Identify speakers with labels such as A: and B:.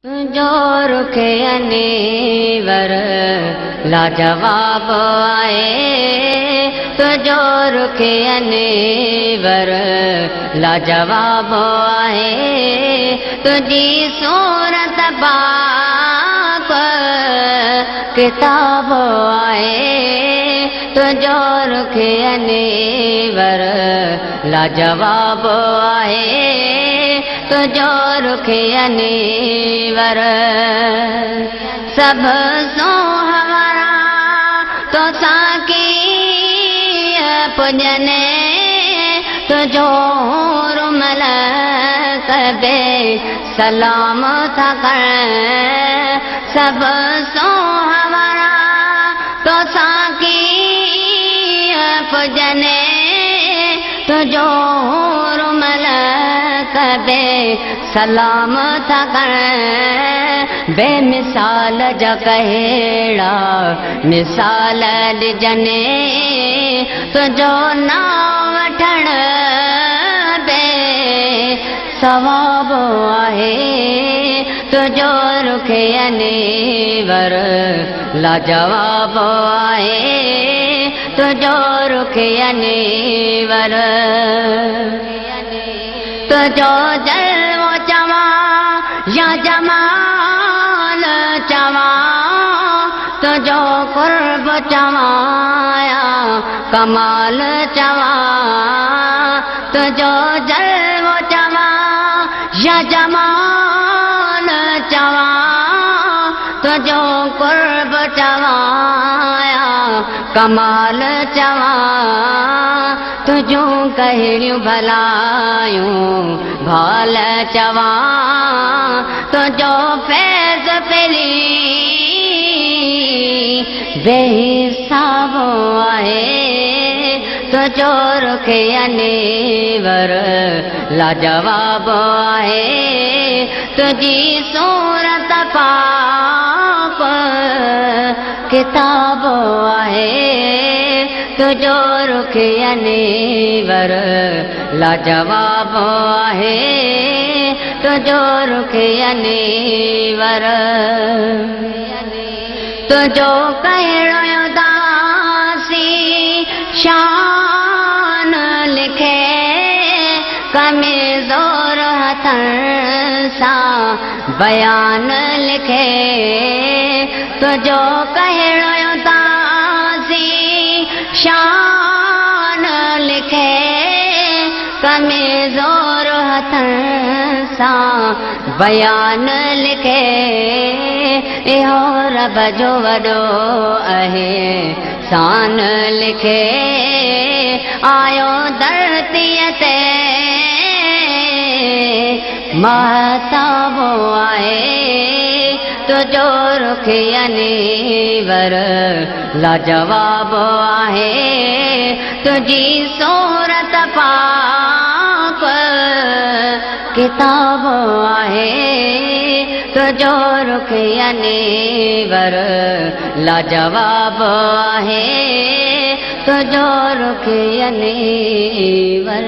A: तुझो रुख अनेवर लाजवाब आए, तुझो रुख अनेवर लाजवाब आए, तुझी सूरत पाक किताब आए, तुझो रुख अनेवर लाजवाब आए, तुझो रुख अनेवर सब सो हमारा तो साकी पुजने, तुझो रुमल कबे सलाम था कर, सब सो हमारा तो साकी पुजने, तुझो रुमल कबे सलाम था कर, बेमिसाल जा कहेड़ा मिसाल ॾिजने, तुझो नाम वठण बे सवाब आहे, तुझो रुख अनेवर लाजवाब आहे, तुझो रुख अनेवर तुझो जलवो चवा या जमाल चवा, तुझो कुर्ब चवा या कमाल चवा, तुझो जलवो चवा या जमाल चवा, तुझो कुर्ब चवा या कमाल चवा, तुझो कहिड़ियूं भलायूं भाल चवा, तुझो फैज़ पेरी बेहिसाब आहे, तुझो रुख अनेवर लाजवाब आहे, तुझी सूरत पाक किताब आहे, तुझो रुख अनेवर लाजवाब आहे, तुझो रुख अनेवर तुझो कहिड़ो दासी शान लिखे, कमज़ोर हथनि सां बयान लिखे, तुझो कहिड़ो दासी शान लिखे, कमज़ोर हथनि सां बयान लिखे, इहो रब जो वॾो आहे शान लिखे, आयो धरतीअ ते महताब आहे, तुझो रुख अनेवर लाजवाब आहे, तुझी सूरत पाक किताब आहे, तुझो रुख अनेवर लाजवाब आहे, तुझो रुख अनेवर।